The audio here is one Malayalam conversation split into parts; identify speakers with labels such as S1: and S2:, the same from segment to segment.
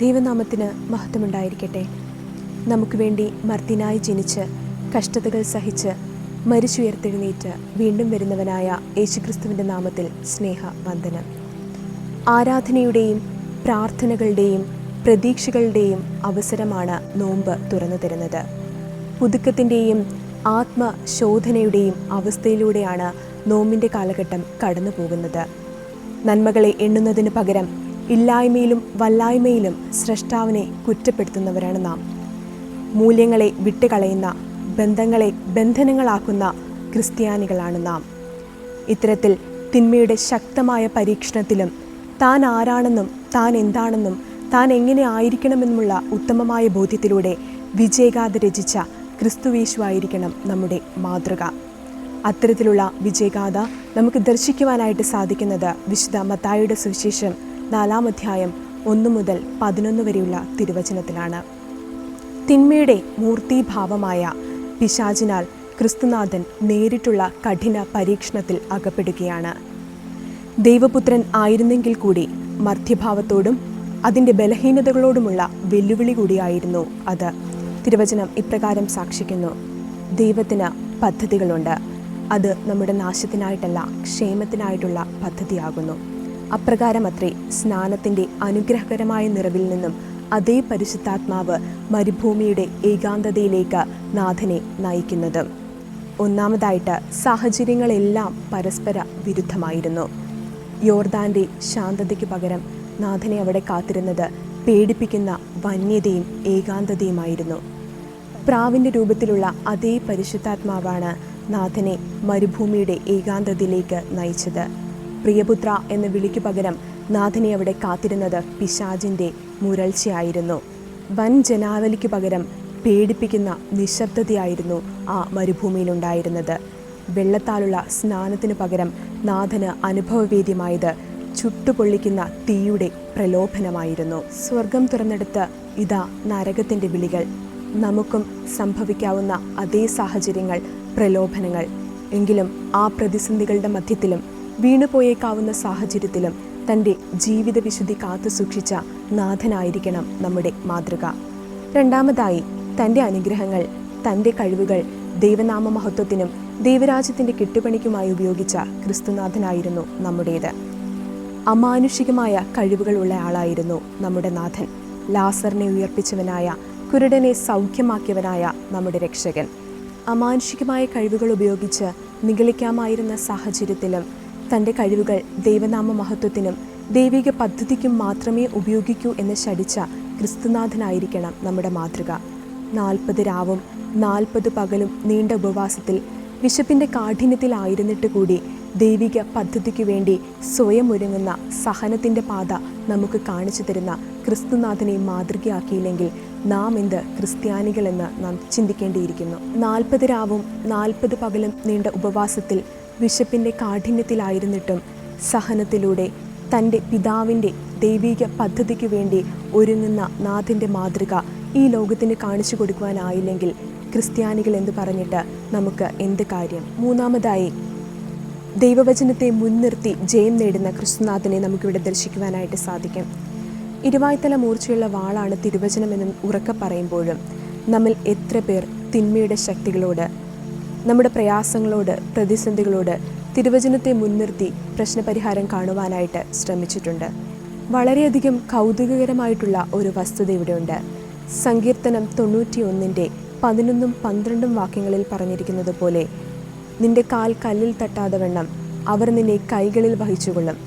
S1: ദൈവനാമത്തിന് മഹത്വമുണ്ടായിരിക്കട്ടെ. നമുക്ക് വേണ്ടി മർത്യനായി ജനിച്ച് കഷ്ടതകൾ സഹിച്ച് മരിച്ചുയർത്തെഴുന്നേറ്റ് വീണ്ടും വരുന്നവനായ യേശുക്രിസ്തുവിൻ്റെ നാമത്തിൽ സ്നേഹവന്ദനം. ആരാധനയുടെയും പ്രാർത്ഥനകളുടെയും പ്രതീക്ഷകളുടെയും അവസരമാണ് നോമ്പ് തുറന്നു തരുന്നത്. പുതുക്കത്തിൻ്റെയും ആത്മശോധനയുടെയും അവസ്ഥയിലൂടെയാണ് നോമ്പിൻ്റെ കാലഘട്ടം കടന്നു പോകുന്നത്. നന്മകളെ എണ്ണുന്നതിന് പകരം ഇല്ലായ്മയിലും വല്ലായ്മയിലും സ്രഷ്ടാവിനെ കുറ്റപ്പെടുത്തുന്നവരാണ് നാം. മൂല്യങ്ങളെ വിട്ടുകളയുന്ന, ബന്ധങ്ങളെ ബന്ധനങ്ങളാക്കുന്ന ക്രിസ്ത്യാനികളാണ് നാം. ഇത്തരത്തിൽ തിന്മയുടെ ശക്തമായ പരീക്ഷണത്തിലും താൻ ആരാണെന്നും താൻ എന്താണെന്നും താൻ എങ്ങനെ ആയിരിക്കണമെന്നുമുള്ള ഉത്തമമായ ബോധ്യത്തിലൂടെ വിജയഗാഥ രചിച്ച ക്രിസ്തുയേശുവായിരിക്കണം നമ്മുടെ മാതൃക. അത്തരത്തിലുള്ള വിജയഗാഥ നമുക്ക് ദർശിക്കുവാനായിട്ട് സാധിക്കുന്നത് വിശുദ്ധ മത്തായിയുടെ സുവിശേഷം 4-ാം അധ്യായം 1 മുതൽ 11 വരെയുള്ള തിരുവചനത്തിലാണ്. തിന്മയുടെ മൂർത്തീഭാവമായ പിശാചിനാൽ ക്രിസ്തുനാഥൻ നേരിട്ടുള്ള കഠിന പരീക്ഷണത്തിൽ അകപ്പെടുകയാണ്. ദൈവപുത്രൻ ആയിരുന്നെങ്കിൽ കൂടി മർത്യഭാവത്തോടും അതിൻ്റെ ബലഹീനതകളോടുമുള്ള വെല്ലുവിളി കൂടിയായിരുന്നു അത്. തിരുവചനം ഇപ്രകാരം സാക്ഷിക്കുന്നു: ദൈവത്തിന് പദ്ധതികളുണ്ട്, അത് നമ്മുടെ നാശത്തിനായിട്ടല്ല ക്ഷേമത്തിനായിട്ടുള്ള പദ്ധതിയാകുന്നു. അപ്രകാരമത്രേ സ്നാനത്തിൻ്റെ അനുഗ്രഹകരമായ നിറവിൽ നിന്നും അതേ പരിശുദ്ധാത്മാവ് മരുഭൂമിയുടെ ഏകാന്തതയിലേക്ക് നാഥനെ നയിക്കുന്നത്. ഒന്നാമതായിട്ട് സാഹചര്യങ്ങളെല്ലാം പരസ്പര വിരുദ്ധമായിരുന്നു. യോർദാൻ്റെ ശാന്തതയ്ക്ക് പകരം നാഥനെ അവിടെ കാത്തിരുന്നത് പേടിപ്പിക്കുന്ന വന്യതയും ഏകാന്തതയുമായിരുന്നു. പ്രാവിൻ്റെ രൂപത്തിലുള്ള അതേ പരിശുദ്ധാത്മാവാണ് നാഥനെ മരുഭൂമിയുടെ ഏകാന്തതയിലേക്ക് നയിച്ചത്. പ്രിയപുത്ര എന്ന വിളിക്കു പകരം നാഥനെ അവിടെ കാത്തിരുന്നത് പിശാചിൻ്റെ മുരൾച്ചയായിരുന്നു. വൻ ജനാവലിക്കു പകരം പേടിപ്പിക്കുന്ന നിശബ്ദതയായിരുന്നു ആ മരുഭൂമിയിലുണ്ടായിരുന്നത്. വെള്ളത്താലുള്ള സ്നാനത്തിന് പകരം നാഥന് അനുഭവവേദ്യമായത് ചുട്ടുപൊള്ളിക്കുന്ന തീയുടെ പ്രലോഭനമായിരുന്നു. സ്വർഗം തുറന്നെടുത്ത് ഇതാ നരകത്തിൻ്റെ വിളികൾ. നമുക്കും സംഭവിക്കാവുന്ന അതേ സാഹചര്യങ്ങൾ, പ്രലോഭനങ്ങൾ. എങ്കിലും ആ പ്രതിസന്ധികളുടെ മധ്യത്തിലും വീണുപോയേക്കാവുന്ന സാഹചര്യത്തിലും തൻ്റെ ജീവിത വിശുദ്ധി കാത്തു സൂക്ഷിച്ച നാഥനായിരിക്കണം നമ്മുടെ മാതൃക. രണ്ടാമതായി, തൻ്റെ അനുഗ്രഹങ്ങൾ, തൻ്റെ കഴിവുകൾ ദൈവനാമ മഹത്വത്തിനും ദൈവരാജ്യത്തിൻ്റെ കെട്ടുപണിക്കുമായി ഉപയോഗിച്ച ക്രിസ്തുനാഥനായിരുന്നു നമ്മുടേത്. അമാനുഷികമായ കഴിവുകളുള്ള ആളായിരുന്നു നമ്മുടെ നാഥൻ. ലാസറിനെ ഉയർപ്പിച്ചവനായ, കുരുടനെ സൗഖ്യമാക്കിയവനായ നമ്മുടെ രക്ഷകൻ. അമാനുഷികമായ കഴിവുകൾ ഉപയോഗിച്ച് നിഗളിക്കാമായിരുന്ന സാഹചര്യത്തിലും തൻ്റെ കഴിവുകൾ ദൈവനാമ മഹത്വത്തിനും ദൈവിക പദ്ധതിക്കും മാത്രമേ ഉപയോഗിക്കൂ എന്ന് ശഠിച്ച ക്രിസ്തുനാഥനായിരിക്കണം നമ്മുടെ മാതൃക. 40 രാവും 40 പകലും നീണ്ട ഉപവാസത്തിൽ വിശപ്പിൻ്റെ കാഠിന്യത്തിലായിരുന്നിട്ട് കൂടി ദൈവിക പദ്ധതിക്ക് വേണ്ടി സ്വയം ഒരുങ്ങുന്ന സഹനത്തിൻ്റെ പാത നമുക്ക് കാണിച്ചു തരുന്ന ക്രിസ്തുനാഥനെ മാതൃകയാക്കിയില്ലെങ്കിൽ നാം എന്ത് ക്രിസ്ത്യാനികളെന്ന് നാം ചിന്തിക്കേണ്ടിയിരിക്കുന്നു. 40 രാവും 40 പകലും നീണ്ട ഉപവാസത്തിൽ വിശപ്പിൻ്റെ കാഠിന്യത്തിലായിരുന്നിട്ടും സഹനത്തിലൂടെ തൻ്റെ പിതാവിൻ്റെ ദൈവിക പദ്ധതിക്ക് വേണ്ടി ഒരുങ്ങുന്ന നാഥൻ്റെ മാതൃക ഈ ലോകത്തിന് കാണിച്ചു കൊടുക്കുവാനായില്ലെങ്കിൽ ക്രിസ്ത്യാനികൾ എന്ന് പറഞ്ഞിട്ട് നമുക്ക് എന്ത് കാര്യം? മൂന്നാമതായി, ദൈവവചനത്തെ മുൻനിർത്തി ജയം നേടുന്ന ക്രിസ്തുനാഥനെ നമുക്കിവിടെ ദർശിക്കുവാനായിട്ട് സാധിക്കും. ഇരുവായ്ത്തല മൂർച്ചയുള്ള വാളാണ് തിരുവചനമെന്നും ഉറക്കെ പറയുമ്പോഴും നമ്മിൽ എത്ര പേർ തിന്മയുടെ ശക്തികളോട്, നമ്മുടെ പ്രയാസങ്ങളോട്, പ്രതിസന്ധികളോട് തിരുവചനത്തെ മുൻനിർത്തി പ്രശ്നപരിഹാരം കാണുവാനായിട്ട് ശ്രമിച്ചിട്ടുണ്ട്? വളരെയധികം കൗതുകകരമായിട്ടുള്ള ഒരു വസ്തുത ഇവിടെയുണ്ട്. സങ്കീർത്തനം 91-ന്റെ 11-12 വാക്യങ്ങളിൽ പറഞ്ഞിരിക്കുന്നത് പോലെ, നിന്റെ കാൽ കല്ലിൽ തട്ടാതെ വണ്ണം അവർ നിന്നെ കൈകളിൽ വഹിച്ചുകൊള്ളും.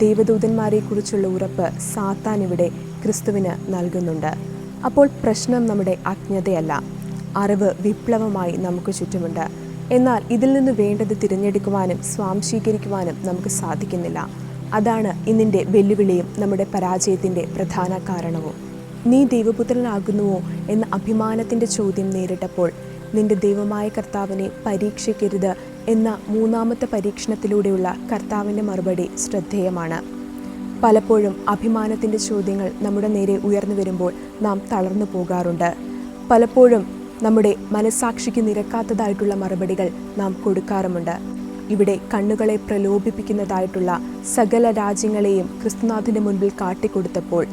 S1: ദൈവദൂതന്മാരെക്കുറിച്ചുള്ള ഉറപ്പ് സാത്താൻ ഇവിടെ ക്രിസ്തുവിന് നൽകുന്നുണ്ട്. അപ്പോൾ പ്രശ്നം നമ്മുടെ അജ്ഞതയല്ല, അറിവ് വിപ്ലവമായി നമുക്ക് ചുറ്റുമുണ്ട്. എന്നാൽ ഇതിൽ നിന്ന് വേണ്ടത് തിരഞ്ഞെടുക്കുവാനും സ്വാംശീകരിക്കുവാനും നമുക്ക് സാധിക്കുന്നില്ല. അതാണ് ഇന്നിൻ്റെ വെല്ലുവിളിയും നമ്മുടെ പരാജയത്തിൻ്റെ പ്രധാന കാരണവും. നീ ദൈവപുത്രനാകുന്നുവോ എന്ന അഭിമാനത്തിൻ്റെ ചോദ്യം നേരിട്ടപ്പോൾ നിന്റെ ദൈവമായ കർത്താവിനെ പരീക്ഷിക്കരുത് എന്ന 3-ാമത്തെ പരീക്ഷണത്തിലൂടെയുള്ള കർത്താവിൻ്റെ മറുപടി ശ്രദ്ധേയമാണ്. പലപ്പോഴും അഭിമാനത്തിൻ്റെ ചോദ്യങ്ങൾ നമ്മുടെ നേരെ ഉയർന്നു വരുമ്പോൾ നാം തളർന്നു പോകാറുണ്ട്. പലപ്പോഴും നമ്മുടെ മനസാക്ഷിക്ക് നിരക്കാത്തതായിട്ടുള്ള മറുപടികൾ നാം കൊടുക്കാറുമുണ്ട്. ഇവിടെ കണ്ണുകളെ പ്രലോഭിപ്പിക്കുന്നതായിട്ടുള്ള സകല രാജ്യങ്ങളെയും ക്രിസ്തുനാഥൻ്റെ മുൻപിൽ കാട്ടിക്കൊടുത്തപ്പോൾ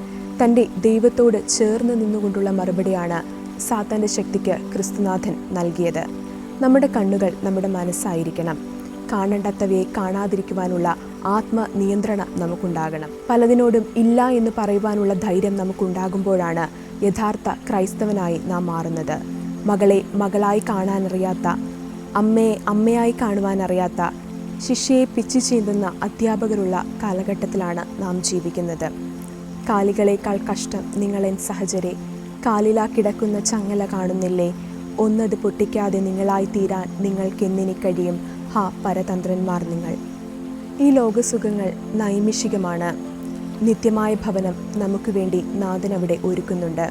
S1: തൻ്റെ ദൈവത്തോട് ചേർന്ന് നിന്നുകൊണ്ടുള്ള മറുപടിയാണ് സാത്താൻ്റെ ശക്തിക്ക് ക്രിസ്തുനാഥൻ നൽകിയത്. നമ്മുടെ കണ്ണുകൾ നമ്മുടെ മനസ്സായിരിക്കണം. കാണേണ്ടാത്തവയെ കാണാതിരിക്കുവാനുള്ള ആത്മനിയന്ത്രണം നമുക്കുണ്ടാകണം. പലതിനോടും ഇല്ല എന്ന് പറയുവാനുള്ള ധൈര്യം നമുക്കുണ്ടാകുമ്പോഴാണ് യഥാർത്ഥ ക്രൈസ്തവനായി നാം മാറുന്നത്. മകളെ മകളായി കാണാനറിയാത്ത, അമ്മയെ അമ്മയായി കാണുവാനറിയാത്ത, ശിഷ്യയെ പിച്ചു ചീന്തുന്ന അധ്യാപകരുള്ള കാലഘട്ടത്തിലാണ് നാം ജീവിക്കുന്നത്. കാലികളേക്കാൾ കഷ്ടം നിങ്ങളെൻ സഹചരെ, കാലിലാ കിടക്കുന്ന ചങ്ങല കാണുന്നില്ലേ, ഒന്നത് പൊട്ടിക്കാതെ നിങ്ങളായി തീരാൻ നിങ്ങൾക്കെന്നിനി കഴിയും, ഹാ പരതന്ത്രന്മാർ നിങ്ങൾ. ഈ ലോകസുഖങ്ങൾ നൈമിഷികമാണ്. നിത്യമായ ഭവനം നമുക്ക് വേണ്ടി നാഥൻ അവിടെ ഒരുക്കുന്നുണ്ട്.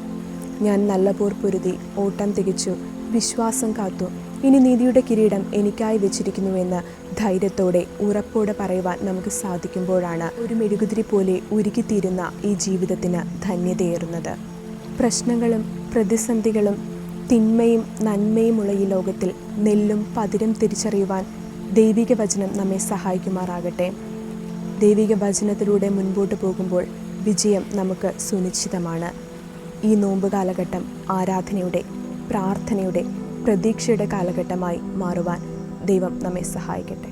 S1: ഞാൻ നല്ല പോർ പൊരുതി, ഓട്ടം തികച്ചു, വിശ്വാസം കാത്തു, ഇനി നീതിയുടെ കിരീടം എനിക്കായി വെച്ചിരിക്കുന്നുവെന്ന് ധൈര്യത്തോടെ ഉറപ്പോടെ പറയുവാൻ നമുക്ക് സാധിക്കുമ്പോഴാണ് ഒരു മെഴുകുതിരി പോലെ ഉരുകിത്തീരുന്ന ഈ ജീവിതത്തിന് ധന്യതയേറുന്നത്. പ്രശ്നങ്ങളും പ്രതിസന്ധികളും തിന്മയും നന്മയുമുള്ള ഈ ലോകത്തിൽ നെല്ലും പതിരും തിരിച്ചറിയുവാൻ ദൈവിക വചനം നമ്മെ സഹായിക്കുമാറാകട്ടെ. ദൈവിക വചനത്തിലൂടെ മുൻപോട്ട് പോകുമ്പോൾ വിജയം നമുക്ക് സുനിശ്ചിതമാണ്. ഈ നോമ്പ് കാലഘട്ടം ആരാധനയുടെ, പ്രാർത്ഥനയുടെ, പ്രതീക്ഷയുടെ കാലഘട്ടമായി മാറുവാൻ ദൈവം നമ്മെ സഹായിക്കട്ടെ.